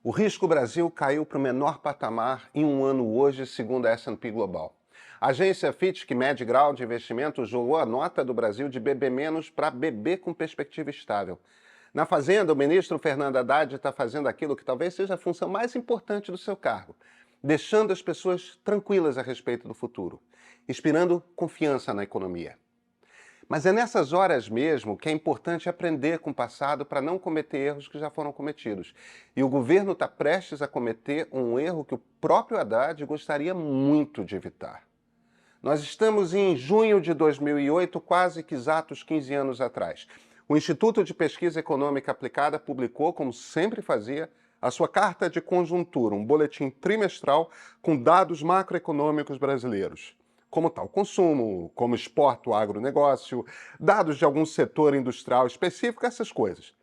O risco Brasil caiu para o menor patamar em um ano hoje, segundo a S&P Global. A agência Fitch, que mede grau de investimento, jogou a nota do Brasil de BB- para BB com perspectiva estável. Na Fazenda, o ministro Fernando Haddad está fazendo aquilo que talvez seja a função mais importante do seu cargo, deixando as pessoas tranquilas a respeito do futuro, inspirando confiança na economia. Mas é nessas horas mesmo que é importante aprender com o passado para não cometer erros que já foram cometidos. E o governo está prestes a cometer um erro que o próprio Haddad gostaria muito de evitar. Nós estamos em junho de 2008, quase que exatos 15 anos atrás. O Instituto de Pesquisa Econômica Aplicada publicou, como sempre fazia, a sua carta de conjuntura, um boletim trimestral com dados macroeconômicos brasileiros. Como está o consumo, como exporta o agronegócio, dados de algum setor industrial específico, essas coisas.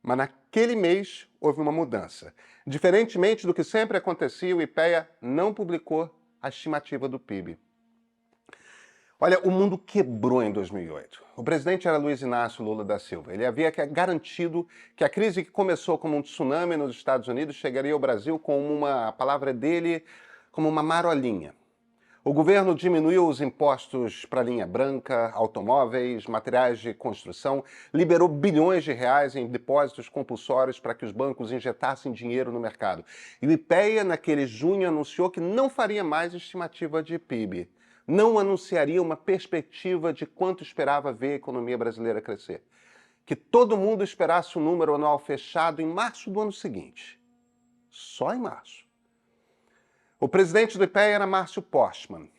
Mas naquele mês houve uma mudança. Diferentemente do que sempre acontecia, o IPEA não publicou a estimativa do PIB. Olha, o mundo quebrou em 2008. O presidente era Luiz Inácio Lula da Silva. Ele havia garantido que a crise que começou como um tsunami nos Estados Unidos chegaria ao Brasil com a palavra dele, como uma marolinha. O governo diminuiu os impostos para linha branca, automóveis, materiais de construção, liberou bilhões de reais em depósitos compulsórios para que os bancos injetassem dinheiro no mercado. E o IPEA, naquele junho, anunciou que não faria mais estimativa de PIB. Não anunciaria uma perspectiva de quanto esperava ver a economia brasileira crescer. Que todo mundo esperasse um número anual fechado em março do ano seguinte. Só em março. O presidente do IPEA era Márcio Postman,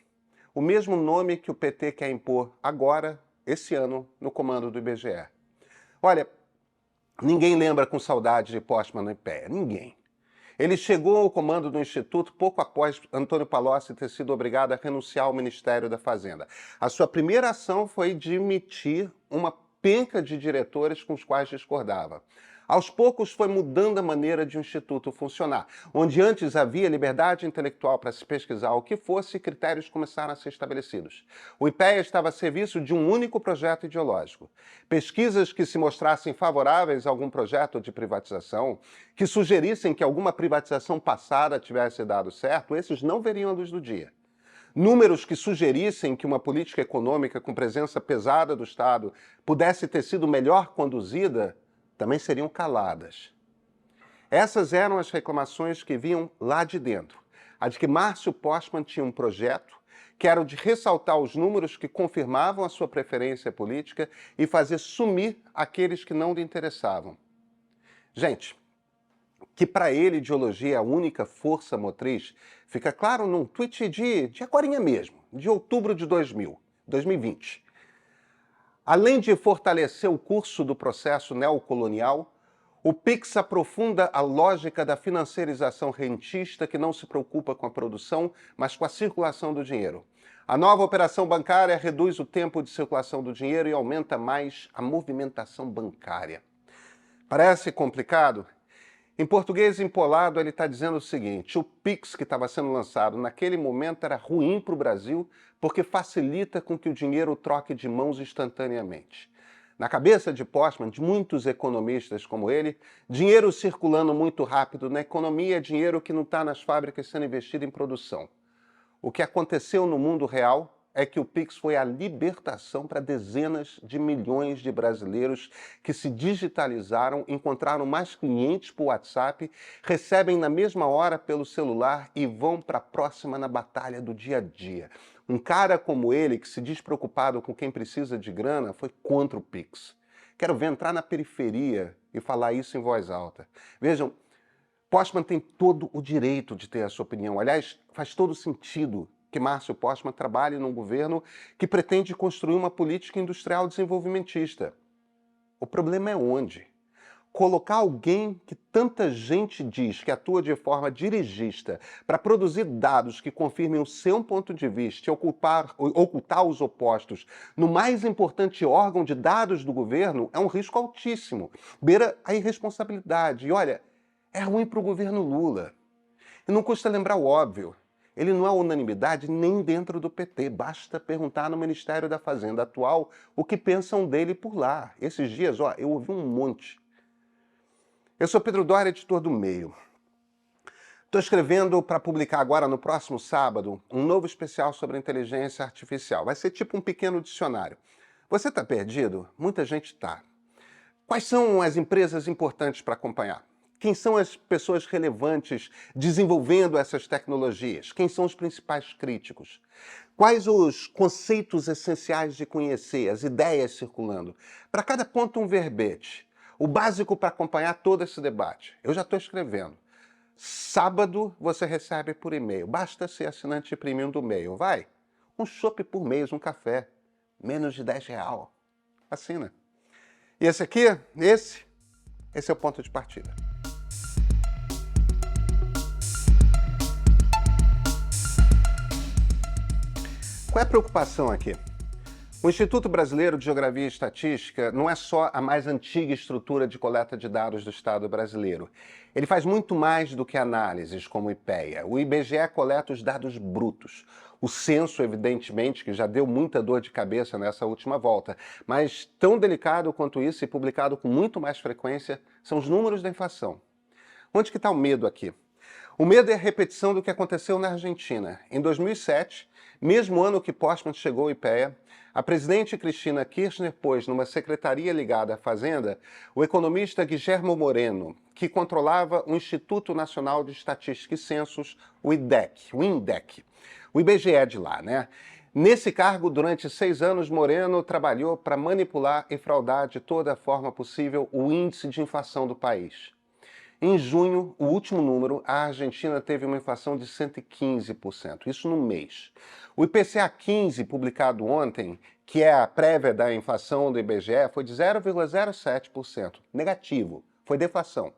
o mesmo nome que o PT quer impor agora, esse ano, no comando do IBGE. Olha, ninguém lembra com saudade de Postman no IPEA, ninguém. Ele chegou ao comando do Instituto pouco após Antônio Palocci ter sido obrigado a renunciar ao Ministério da Fazenda. A sua primeira ação foi demitir uma penca de diretores com os quais discordava. Aos poucos foi mudando a maneira de o Instituto funcionar. Onde antes havia liberdade intelectual para se pesquisar o que fosse, critérios começaram a ser estabelecidos. O IPEA estava a serviço de um único projeto ideológico. Pesquisas que se mostrassem favoráveis a algum projeto de privatização, que sugerissem que alguma privatização passada tivesse dado certo, esses não veriam a luz do dia. Números que sugerissem que uma política econômica com presença pesada do Estado pudesse ter sido melhor conduzida, também seriam caladas. Essas eram as reclamações que vinham lá de dentro. A de que Márcio Postman tinha um projeto que era o de ressaltar os números que confirmavam a sua preferência política e fazer sumir aqueles que não lhe interessavam. Gente, que para ele ideologia é a única força motriz, fica claro num tweet de agorinha mesmo, de outubro de 2020. Além de fortalecer o curso do processo neocolonial, o PIX aprofunda a lógica da financiarização rentista que não se preocupa com a produção, mas com a circulação do dinheiro. A nova operação bancária reduz o tempo de circulação do dinheiro e aumenta mais a movimentação bancária. Parece complicado? Em português empolado, ele está dizendo o seguinte: o PIX que estava sendo lançado naquele momento era ruim para o Brasil porque facilita com que o dinheiro troque de mãos instantaneamente. Na cabeça de Postman, de muitos economistas como ele, dinheiro circulando muito rápido na economia é dinheiro que não está nas fábricas sendo investido em produção. O que aconteceu no mundo real é que o PIX foi a libertação para dezenas de milhões de brasileiros que se digitalizaram, encontraram mais clientes por WhatsApp, recebem na mesma hora pelo celular e vão para a próxima na batalha do dia a dia. Um cara como ele, que se diz preocupado com quem precisa de grana, foi contra o PIX. Quero ver entrar na periferia e falar isso em voz alta. Vejam, Postman tem todo o direito de ter a sua opinião. Aliás, faz todo sentido que Márcio Postman trabalhe num governo que pretende construir uma política industrial desenvolvimentista. O problema é onde? Colocar alguém que tanta gente diz que atua de forma dirigista para produzir dados que confirmem o seu ponto de vista e ocultar os opostos no mais importante órgão de dados do governo é um risco altíssimo. Beira a irresponsabilidade. E olha, é ruim para o governo Lula. E não custa lembrar o óbvio. Ele não é unanimidade nem dentro do PT. Basta perguntar no Ministério da Fazenda atual o que pensam dele por lá. Esses dias, eu ouvi um monte. Eu sou Pedro Dória, editor do Meio. Estou escrevendo para publicar agora, no próximo sábado, um novo especial sobre inteligência artificial. Vai ser tipo um pequeno dicionário. Você está perdido? Muita gente está. Quais são as empresas importantes para acompanhar? Quem são as pessoas relevantes desenvolvendo essas tecnologias? Quem são os principais críticos? Quais os conceitos essenciais de conhecer, as ideias circulando? Para cada ponto um verbete. O básico para acompanhar todo esse debate. Eu já estou escrevendo. Sábado você recebe por e-mail. Basta ser assinante premium do e-mail. Vai. Um chopp por mês, um café. Menos de R$10. Assina. E esse aqui, esse é o ponto de partida. Qual é a preocupação aqui? O Instituto Brasileiro de Geografia e Estatística não é só a mais antiga estrutura de coleta de dados do Estado brasileiro. Ele faz muito mais do que análises, como o IPEA. O IBGE coleta os dados brutos. O censo, evidentemente, que já deu muita dor de cabeça nessa última volta. Mas tão delicado quanto isso e publicado com muito mais frequência são os números da inflação. Onde que está o medo aqui? O medo é a repetição do que aconteceu na Argentina. Em 2007, mesmo ano que Postman chegou ao IPEA, a presidente Cristina Kirchner pôs numa secretaria ligada à Fazenda o economista Guillermo Moreno, que controlava o Instituto Nacional de Estatística e Censos, o INDEC. O IBGE é de lá, né? Nesse cargo, durante 6 anos, Moreno trabalhou para manipular e fraudar de toda forma possível o índice de inflação do país. Em junho, o último número, a Argentina teve uma inflação de 115%, isso no mês. O IPCA 15, publicado ontem, que é a prévia da inflação do IBGE, foi de 0,07%, negativo, foi deflação.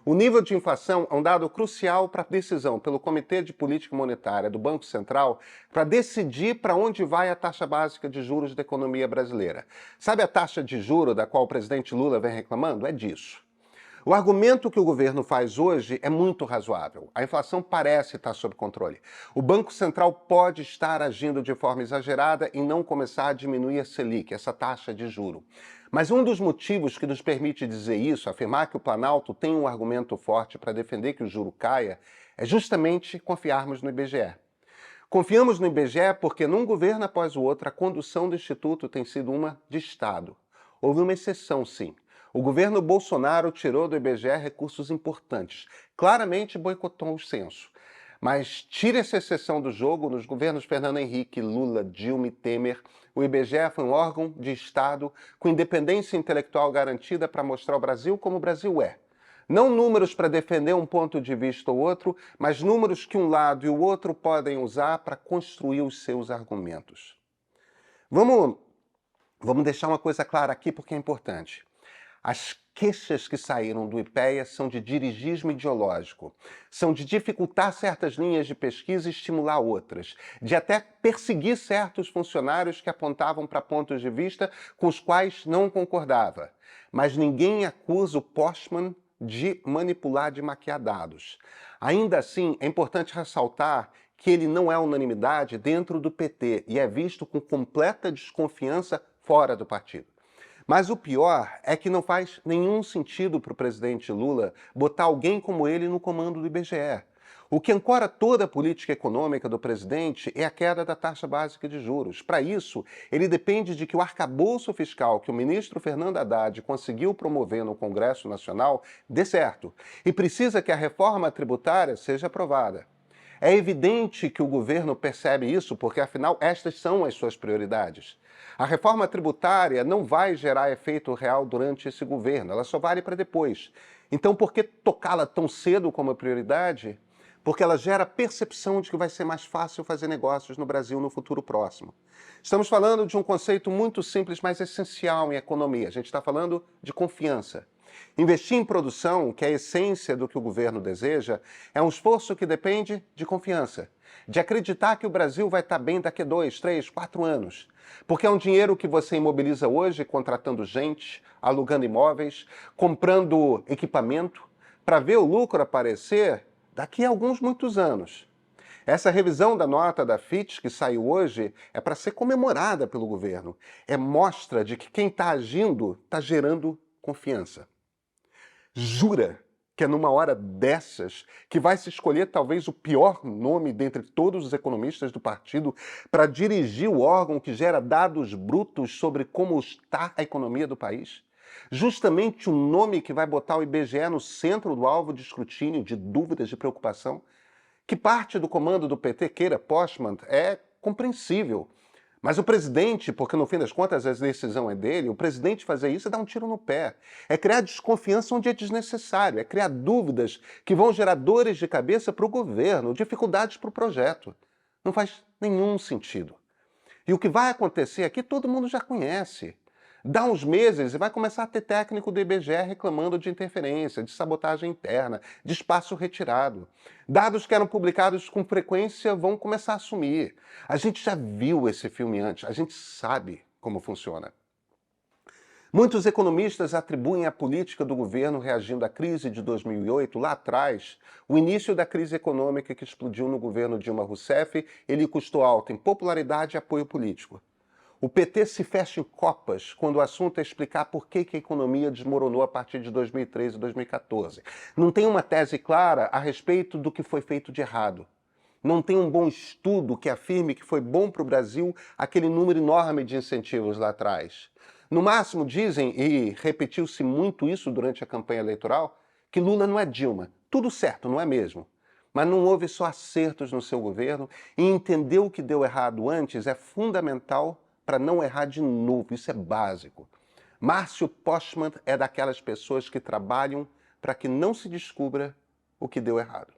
O nível de inflação é um dado crucial para a decisão pelo Comitê de Política Monetária do Banco Central para decidir para onde vai a taxa básica de juros da economia brasileira. Sabe a taxa de juros da qual o presidente Lula vem reclamando? É disso. O argumento que o governo faz hoje é muito razoável. A inflação parece estar sob controle. O Banco Central pode estar agindo de forma exagerada e não começar a diminuir a Selic, essa taxa de juro. Mas um dos motivos que nos permite dizer isso, afirmar que o Planalto tem um argumento forte para defender que o juro caia, é justamente confiarmos no IBGE. Confiamos no IBGE porque, num governo após o outro, a condução do Instituto tem sido uma de Estado. Houve uma exceção, sim. O governo Bolsonaro tirou do IBGE recursos importantes, claramente boicotou o censo. Mas tira essa exceção do jogo, nos governos Fernando Henrique, Lula, Dilma e Temer, o IBGE foi um órgão de Estado com independência intelectual garantida para mostrar o Brasil como o Brasil é. Não números para defender um ponto de vista ou outro, mas números que um lado e o outro podem usar para construir os seus argumentos. Vamos deixar uma coisa clara aqui porque é importante. As queixas que saíram do IPEA são de dirigismo ideológico, são de dificultar certas linhas de pesquisa e estimular outras, de até perseguir certos funcionários que apontavam para pontos de vista com os quais não concordava. Mas ninguém acusa o Postman de manipular, de maquiar dados. Ainda assim, é importante ressaltar que ele não é unanimidade dentro do PT e é visto com completa desconfiança fora do partido. Mas o pior é que não faz nenhum sentido para o presidente Lula botar alguém como ele no comando do IBGE. O que ancora toda a política econômica do presidente é a queda da taxa básica de juros. Para isso, ele depende de que o arcabouço fiscal que o ministro Fernando Haddad conseguiu promover no Congresso Nacional dê certo. E precisa que a reforma tributária seja aprovada. É evidente que o governo percebe isso, porque afinal estas são as suas prioridades. A reforma tributária não vai gerar efeito real durante esse governo, ela só vale para depois. Então, por que tocá-la tão cedo como prioridade? Porque ela gera a percepção de que vai ser mais fácil fazer negócios no Brasil no futuro próximo. Estamos falando de um conceito muito simples, mas essencial em economia. A gente está falando de confiança. Investir em produção, que é a essência do que o governo deseja, é um esforço que depende de confiança, de acreditar que o Brasil vai estar bem daqui a 2, 3, 4 anos. Porque é um dinheiro que você imobiliza hoje contratando gente, alugando imóveis, comprando equipamento, para ver o lucro aparecer daqui a muitos anos. Essa revisão da nota da Fitch, que saiu hoje, é para ser comemorada pelo governo. É mostra de que quem está agindo está gerando confiança. Jura que é numa hora dessas que vai se escolher talvez o pior nome dentre todos os economistas do partido para dirigir o órgão que gera dados brutos sobre como está a economia do país? Justamente o nome que vai botar o IBGE no centro do alvo de escrutínio, de dúvidas, de preocupação? Que parte do comando do PT queira Postman é compreensível. Mas o presidente, porque no fim das contas a decisão é dele, o presidente fazer isso é dar um tiro no pé. É criar desconfiança onde é desnecessário, é criar dúvidas que vão gerar dores de cabeça para o governo, dificuldades para o projeto. Não faz nenhum sentido. E o que vai acontecer aqui todo mundo já conhece. Dá uns meses e vai começar a ter técnico do IBGE reclamando de interferência, de sabotagem interna, de espaço retirado. Dados que eram publicados com frequência vão começar a sumir. A gente já viu esse filme antes, a gente sabe como funciona. Muitos economistas atribuem à política do governo reagindo à crise de 2008, lá atrás, o início da crise econômica que explodiu no governo Dilma Rousseff, ele custou alto em popularidade e apoio político. O PT se fecha em copas quando o assunto é explicar por que a economia desmoronou a partir de 2013 e 2014. Não tem uma tese clara a respeito do que foi feito de errado. Não tem um bom estudo que afirme que foi bom para o Brasil aquele número enorme de incentivos lá atrás. No máximo, dizem, e repetiu-se muito isso durante a campanha eleitoral, que Lula não é Dilma. Tudo certo, não é mesmo? Mas não houve só acertos no seu governo e entender o que deu errado antes é fundamental para não errar de novo, isso é básico. Márcio Postman é daquelas pessoas que trabalham para que não se descubra o que deu errado.